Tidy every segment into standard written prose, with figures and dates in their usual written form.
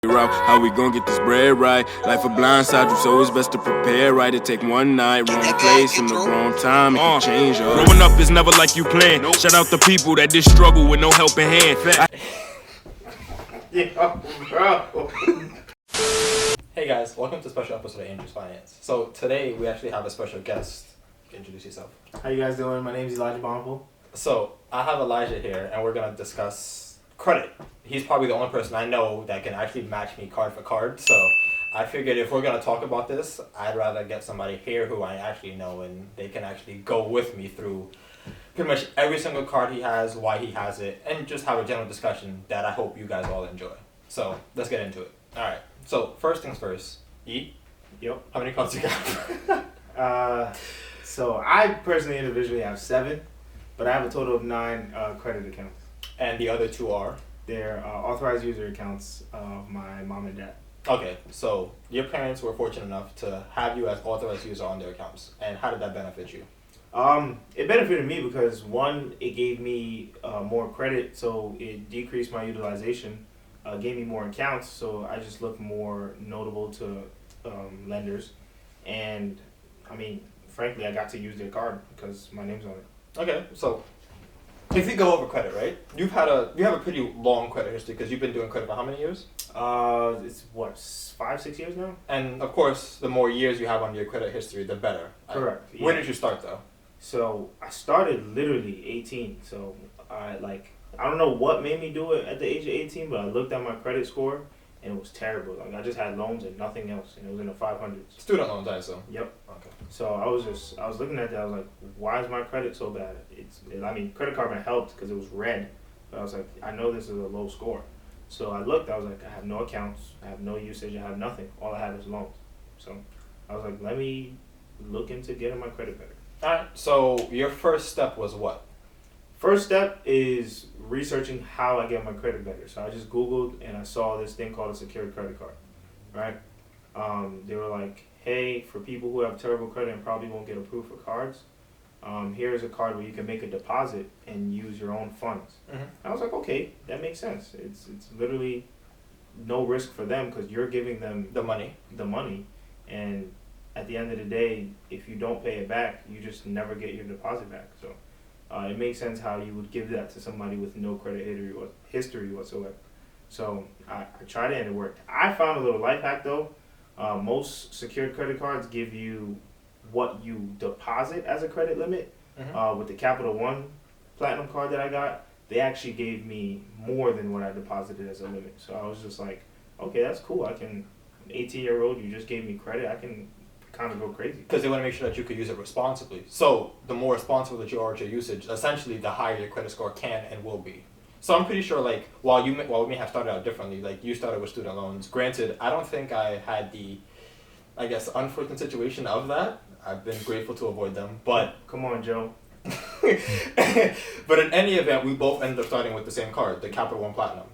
How we gon' get this bread right? Life a blindside you, so it's best to prepare right. It take one night, wrong place, in the wrong time, it can change. Growing up is never like you planned. Shout out to people that did struggle with no helping hand. Hey guys, welcome to a special episode of Andrew's Finance. So today we actually have a special guest. Introduce yourself. How you guys doing? My name is Elijah Bountiful. So I have Elijah here, and we're gonna discuss credit. He's probably the only person I know that can actually match me card for card. So I figured if we're gonna talk about this, I'd rather get somebody here who I actually know, and they can actually go with me through pretty much every single card he has, why he has it, and just have a general discussion that I hope you guys all enjoy. So let's get into it. All right. So first things first. E. Yep. How many cards you got? So I personally individually have 7, but I have a total of 9 credit accounts. And the other 2 are? They're authorized user accounts of my mom and dad. Okay, so your parents were fortunate enough to have you as authorized user on their accounts. And how did that benefit you? It benefited me because, one, it gave me more credit, so it decreased my utilization, gave me more accounts, so I just looked more notable to lenders. And, I mean, frankly, I got to use their card because my name's on it. Okay, so if we go over credit, right? You have a pretty long credit history because you've been doing credit for how many years? It's what, 5-6 years now? And of course, the more years you have on your credit history, the better. Correct. When did you start though? So I started literally 18. So I don't know what made me do it at the age of 18, but I looked at my credit score and it was terrible. Like I just had loans and nothing else, and it was in the 500s. Student loans, I assume. Yep. Okay. So I was looking at that. I was like, why is my credit so bad? Credit card helped because it was red, but I was like, I know this is a low score. So I looked. I was like, I have no accounts. I have no usage. I have nothing. All I have is loans. So I was like, let me look into getting my credit better. All right. So your first step was what? First step is researching how I get my credit better. So I just Googled and I saw this thing called a secured credit card, right? They were like, hey, for people who have terrible credit and probably won't get approved for cards, here's a card where you can make a deposit and use your own funds. Mm-hmm. I was like, okay, that makes sense. It's literally no risk for them because you're giving them The money. And at the end of the day, if you don't pay it back, you just never get your deposit back. So it makes sense how you would give that to somebody with no credit history whatsoever. So I tried it and it worked. I found a little life hack though. Most secured credit cards give you what you deposit as a credit limit. Mm-hmm. With the Capital One Platinum card that I got, they actually gave me more than what I deposited as a limit. So I was just like, okay, that's cool. I'm 18-year-old, you just gave me credit. I can kind of go crazy. Because they want to make sure that you could use it responsibly. So the more responsible that you are to your usage, essentially the higher your credit score can and will be. So I'm pretty sure, like, while we may have started out differently, like you started with student loans. Granted, I don't think I had the, I guess, unfortunate situation of that. I've been grateful to avoid them, but Come on, Joe. but in any event, we both ended up starting with the same card, the Capital One Platinum.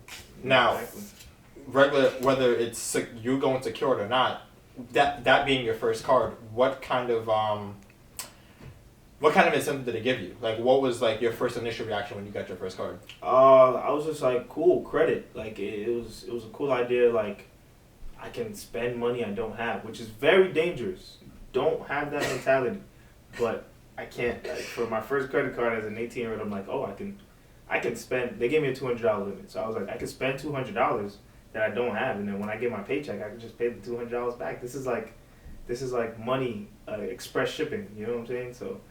Now, Exactly. regular, whether it's you going secured or not, that being your first card, what kind of incentive did it give you? Like, what was like your first initial reaction when you got your first card? I was just like, cool, credit. Like it was a cool idea. Like I can spend money I don't have, which is very dangerous. Don't have that mentality. But I can't. Like, for my first credit card as an 18-year-old, I'm like, oh, I can spend. They gave me a $200 limit, so I was like, I can spend $200 that I don't have, and then when I get my paycheck, I can just pay the $200 back. This is like money, express shipping. You know what I'm saying? So,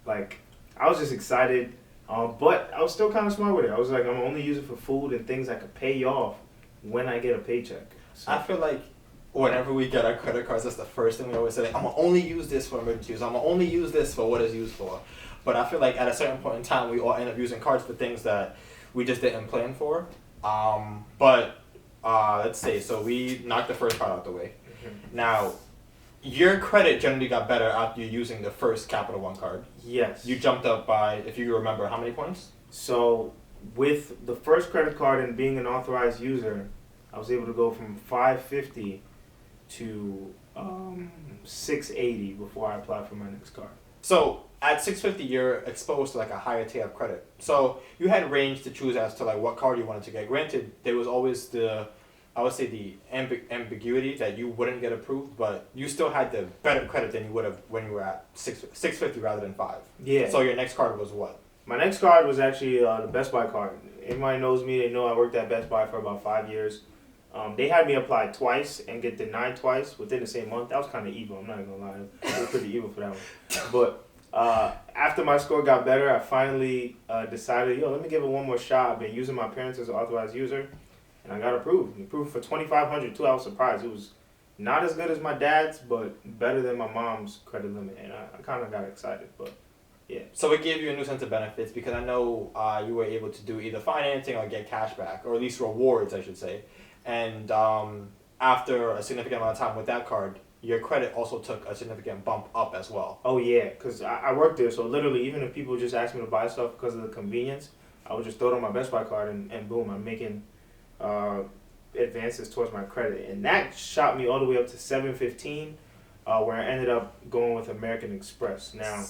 like, I was just excited, but I was still kind of smart with it. I was like, I'm only using it for food and things I could pay off when I get a paycheck. So, I feel like whenever we get our credit cards, that's the first thing we always say. Like, I'm gonna only use this for emergency use. I'm gonna only use this for what it's used for. But I feel like at a certain point in time, we all end up using cards for things that we just didn't plan for. Let's say, so we knocked the first card out the way. Mhm. Now, your credit generally got better after you using the first Capital One card. yes. You jumped up by, if you remember, how many points? So with the first credit card and being an authorized user, I was able to go from 550 to 680 before I applied for my next card. So at 650, you're exposed to like a higher tier of credit. So you had range to choose as to like what card you wanted to get. Granted, there was always the I would say the ambiguity that you wouldn't get approved, but you still had the better credit than you would have when you were at 650 rather than 5. Yeah. So your next card was what? My next card was actually the Best Buy card. Anybody knows me, they know I worked at Best Buy for about 5 years. They had me apply twice and get denied twice within the same month. That was kind of evil, I'm not going to lie. It was pretty evil for that one. But after my score got better, I finally decided, let me give it one more shot. I've been using my parents as an authorized user, and I got approved. Approved for $2,500 too. I was surprised. It was not as good as my dad's, but better than my mom's credit limit, and I kind of got excited. But yeah. So it gave you a new sense of benefits because I know you were able to do either financing or get cash back, or at least rewards, I should say. And after a significant amount of time with that card, your credit also took a significant bump up as well. Oh yeah, because I worked there, so literally even if people just ask me to buy stuff because of the convenience, I would just throw it on my Best Buy card and boom, I'm making advances towards my credit. And that shot me all the way up to 715, where I ended up going with American Express. Now,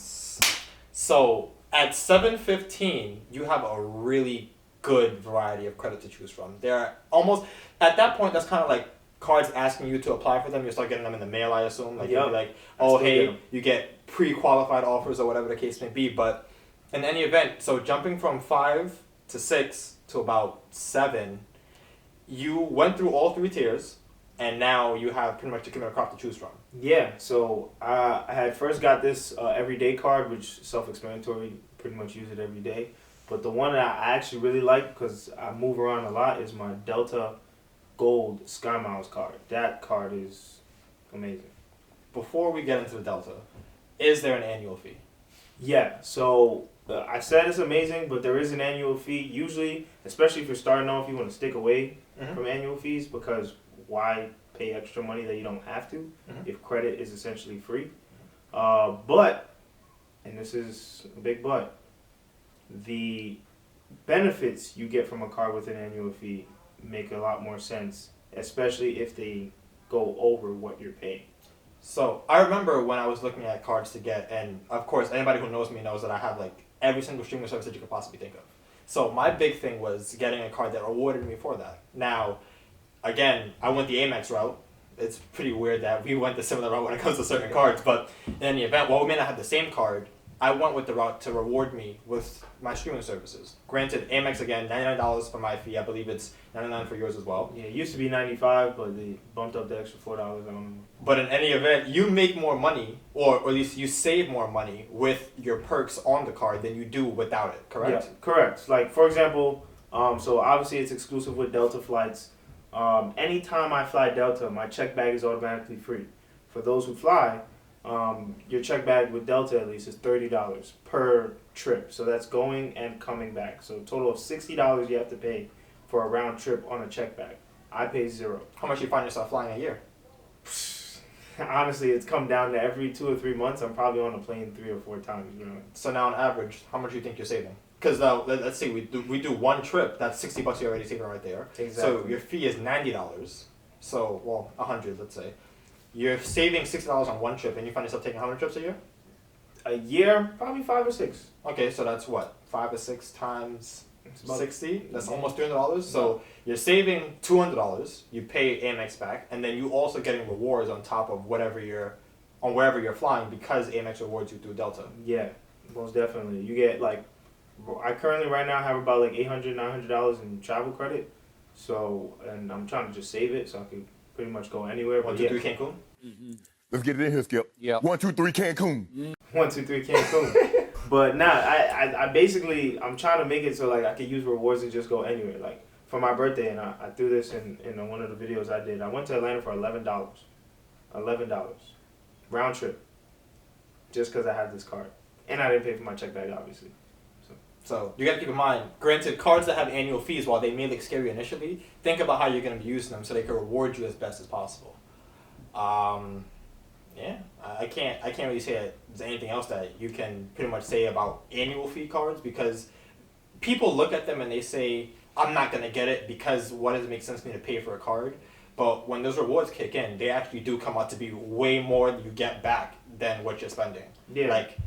so at 715, you have a really good variety of credit to choose from. They're almost, at that point, that's kind of like cards asking you to apply for them. You start getting them in the mail, I assume. Like, you'll be like, oh, hey, you get pre-qualified offers or whatever the case may be. But in any event, so jumping from 5 to 6 to about 7, you went through all 3 tiers, and now you have pretty much the cream of the crop to choose from. Yeah, so I had first got this everyday card, which self-explanatory, pretty much use it every day. But the one that I actually really like, because I move around a lot, is my Delta Gold Sky Miles card. That card is amazing. Before we get into the Delta, is there an annual fee? Yeah, so I said it's amazing, but there is an annual fee. Usually, especially if you're starting off, you want to stick away from annual fees, because why pay extra money that you don't have to if credit is essentially free? But, and this is a big but, the benefits you get from a card with an annual fee make a lot more sense, especially if they go over what you're paying. So I remember when I was looking at cards to get, and of course anybody who knows me knows that I have like every single streaming service that you could possibly think of. So my big thing was getting a card that rewarded me for that. Now, again, I went the Amex route. It's pretty weird that we went the similar route when it comes to certain cards, but in any event, while we may not have the same card, I went with the route to reward me with my streaming services. Granted, Amex again, $99 for my fee. I believe it's $99 for yours as well. Yeah, it used to be $95, but they bumped up the extra $4. I don't know. But in any event, you make more money, or at least you save more money with your perks on the card than you do without it, correct? Yeah, correct. Like, for example, so obviously it's exclusive with Delta flights. Anytime I fly Delta, my check bag is automatically free. For those who fly, your check bag with Delta at least is $30 per trip. So that's going and coming back. So a total of $60 you have to pay for a round trip on a check bag. I pay $0. How much you find yourself flying a year? Honestly, it's come down to every 2 or 3 months, I'm probably on a plane 3 or 4 times. You know. So now on average, how much do you think you're saving? Because let's say we do one trip, that's $60 you're already saving right there. Exactly. So your fee is $90. So, well, $100, let's say. You're saving $60 on one trip, and you find yourself taking how many trips a year? A year, probably 5 or 6. Okay, so that's what, 5 or 6 times 60? That's yeah. almost $300. So you're saving $200. You pay Amex back, and then you also getting rewards on top of wherever you're flying because Amex rewards you through Delta. Yeah, most definitely. You get like, I currently right now have about like $800, $900 in travel credit. So, and I'm trying to just save it so I can pretty much go anywhere. 1, 2, 3 Cancun? Let's get it in here, Skip. Yeah. 1, 2, 3 Cancun. 1, 2, 3 Cancun. But nah, I basically, I'm trying to make it so like I can use rewards and just go anywhere. Like for my birthday, and I threw this in one of the videos I did. I went to Atlanta for $11. $11. Round trip. Just because I had this card. And I didn't pay for my check bag, obviously. So you got to keep in mind, granted, cards that have annual fees, while they may look scary initially, think about how you're going to be using them so they can reward you as best as possible. Yeah, I can't really say that there's anything else that you can pretty much say about annual fee cards, because people look at them and they say, I'm not going to get it because what does it make sense to me to pay for a card? But when those rewards kick in, they actually do come out to be way more than you get back than what you're spending. Yeah. Like,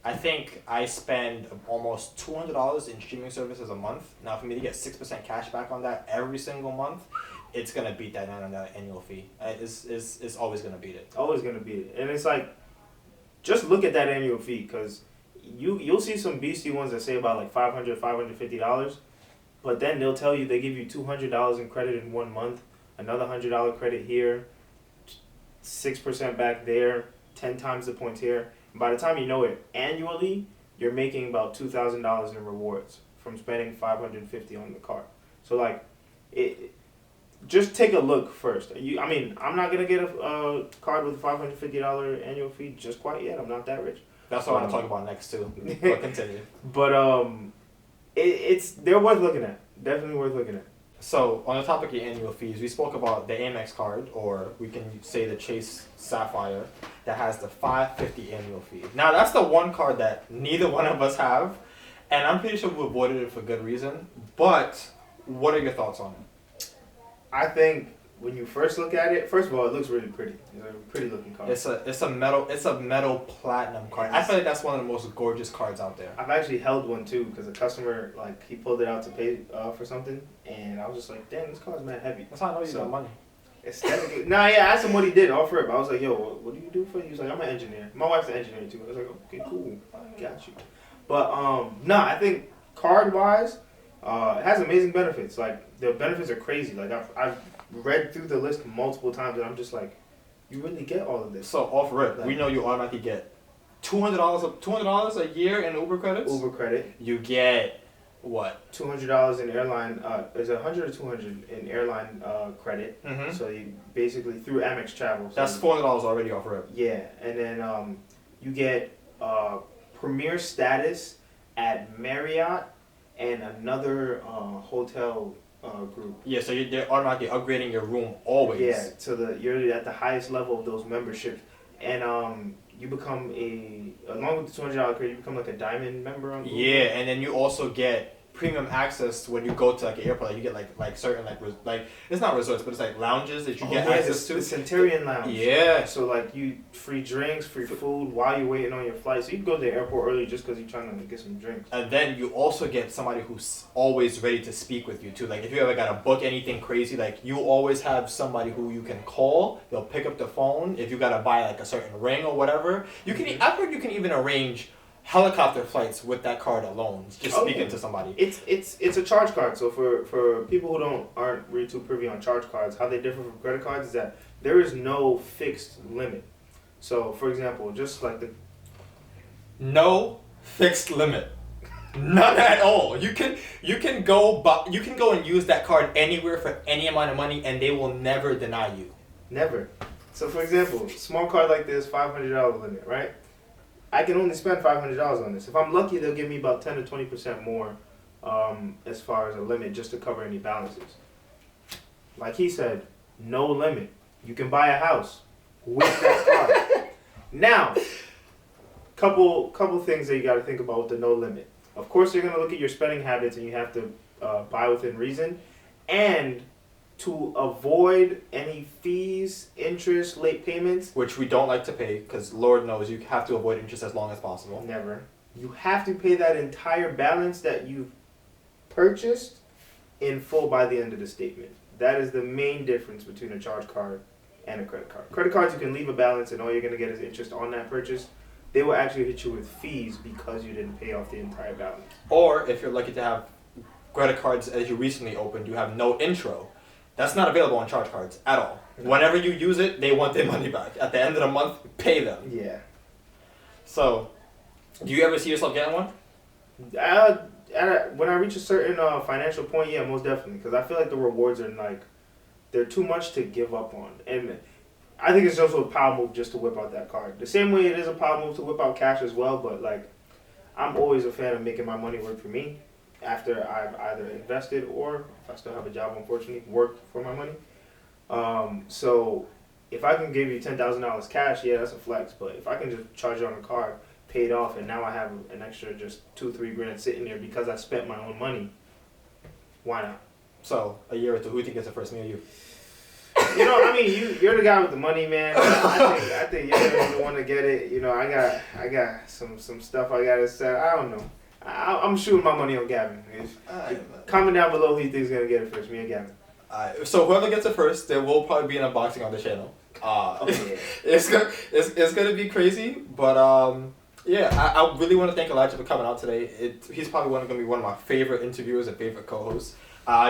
I think I spend almost $200 in streaming services a month. Now, for me to get 6% cash back on that every single month it's gonna beat that $900 annual fee. It's always gonna beat it. Always gonna beat it. And it's like, just look at that annual fee, because you'll see some beastie ones that say about like $500, $550, but then they'll tell you they give you $200 in credit in 1 month, another $100 credit here, 6% back there, 10 times the points here. And by the time you know it, annually you're making about $2,000 in rewards from spending $550 on the card. So like, just take a look first. I'm not gonna get a card with a $550 annual fee just quite yet. I'm not that rich. That's what I want to talk about next too. But continue. But they're worth looking at. Definitely worth looking at. So on the topic of annual fees, we spoke about the Amex card, or we can say the Chase Sapphire, that has the $550 annual fee. Now that's the one card that neither one of us have, and I'm pretty sure we avoided it for good reason. But what are your thoughts on it? I think when you first look at it, first of all, it looks really pretty. It's a pretty looking card. It's a metal platinum card. I feel like that's one of the most gorgeous cards out there. I've actually held one too, because a customer, like, he pulled it out to pay for something, and I was just like, dang, this card's mad heavy. That's how I know you got money. Aesthetically, I asked him what he did, off rip. I was like, yo, what do you do for? He was like, I'm an engineer. My wife's an engineer too. I was like, okay, cool, got you. But I think card wise, it has amazing benefits. Like, the benefits are crazy. Like, I've read through the list multiple times, and I'm just like, you really get all of this. So off rip, we know you automatically get $200 a year in Uber credits. Uber credit. You get what? $200 in airline. Is it 100 or 200 in airline credit? Mm-hmm. So you basically through Amex Travel. So that's $400 already off rip. Yeah, and then you get premier status at Marriott and another hotel group. Yeah, so they're automatically upgrading your room always. Yeah, you're at the highest level of those memberships, and you become along with the $200 credit, you become like a diamond member on Google. Yeah, and then you also get premium access when you go to like an airport. Like you get like certain like it's not resorts, but it's like lounges that you get access to. The Centurion Lounge. Yeah. So like you free drinks, free food while you're waiting on your flight. So you can go to the airport early just because you're trying to get some drinks. And then you also get somebody who's always ready to speak with you too. Like if you ever gotta book anything crazy, like you always have somebody who you can call. They'll pick up the phone. If you gotta buy like a certain ring or whatever, you can. I've heard you can even arrange helicopter flights with that card alone, just speaking to somebody. It's a charge card. So for people who aren't really too privy on charge cards, how they differ from credit cards is that there is no fixed limit. So for example, just like no fixed limit, none at all. You can go and use that card anywhere for any amount of money, and they will never deny you. Never. So for example, small card like this, $500 limit, right? I can only spend $500 on this. If I'm lucky, they'll give me about 10 to 20% more as far as a limit just to cover any balances. Like he said, no limit. You can buy a house with that card. Now, couple things that you got to think about with the no limit. Of course, they're going to look at your spending habits, and you have to buy within reason. And to avoid any fees, interest, late payments. Which we don't like to pay, because Lord knows you have to avoid interest as long as possible. Never. You have to pay that entire balance that you've purchased in full by the end of the statement. That is the main difference between a charge card and a credit card. Credit cards, you can leave a balance and all you're going to get is interest on that purchase. They will actually hit you with fees because you didn't pay off the entire balance. Or if you're lucky to have credit cards as you recently opened, you have no intro. That's not available on charge cards at all. No. Whenever you use it, they want their money back. At the end of the month, pay them. Yeah. So, do you ever see yourself getting one? When I reach a certain financial point, yeah, most definitely. Because I feel like the rewards are like, they're too much to give up on. And I think it's also a power move just to whip out that card. The same way it is a power move to whip out cash as well, but like, I'm always a fan of making my money work for me after I've either invested or, if I still have a job, unfortunately, worked for my money. So if I can give you $10,000 cash, yeah, that's a flex. But if I can just charge it on a card, paid off, and now I have an extra just $2-3 grand sitting there because I spent my own money, why not? So a year or two, who do you think gets the first meal? You? You know, I mean, you're the guy with the money, man. I think you're the one to get it. You know, I got some stuff I gotta say. I don't know. I'm shooting my money on Gavin. Comment down below who you think is gonna get it first, me or Gavin. So whoever gets it first, there will probably be an unboxing on the channel. Okay. It's gonna be crazy, but yeah, I really want to thank Elijah for coming out today. He's probably gonna be one of my favorite interviewers and favorite co-hosts.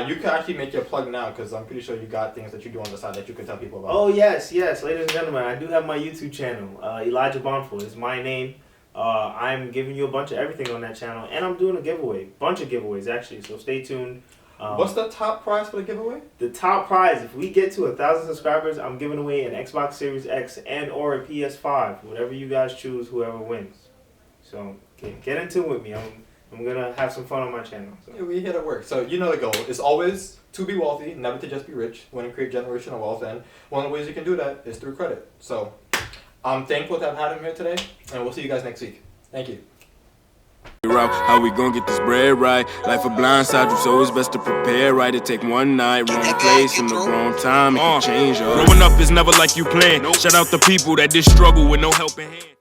You can actually make your plug now because I'm pretty sure you got things that you do on the side that you can tell people about. Oh yes, ladies and gentlemen, I do have my YouTube channel. Elijah Bonful is my name. I'm giving you a bunch of everything on that channel, and I'm doing a giveaway, bunch of giveaways actually. So stay tuned. What's the top prize for the giveaway? The top prize, if we get to 1,000 subscribers, I'm giving away an Xbox Series X and or a PS5. Whatever you guys choose, whoever wins. So get into it with me. I'm gonna have some fun on my channel. So. Yeah, we here to work. So you know the goal is always to be wealthy, never to just be rich. Want to create generational wealth, and one of the ways you can do that is through credit. So I'm thankful to have had him here today, and we'll see you guys next week. Thank you. How we gon' get this bread right? Life a blind side, so it's best to prepare right. It take one night, wrong place, in the wrong time, it can change. Growing up is never like you planned. Shout out the people that did struggle with no helping hand.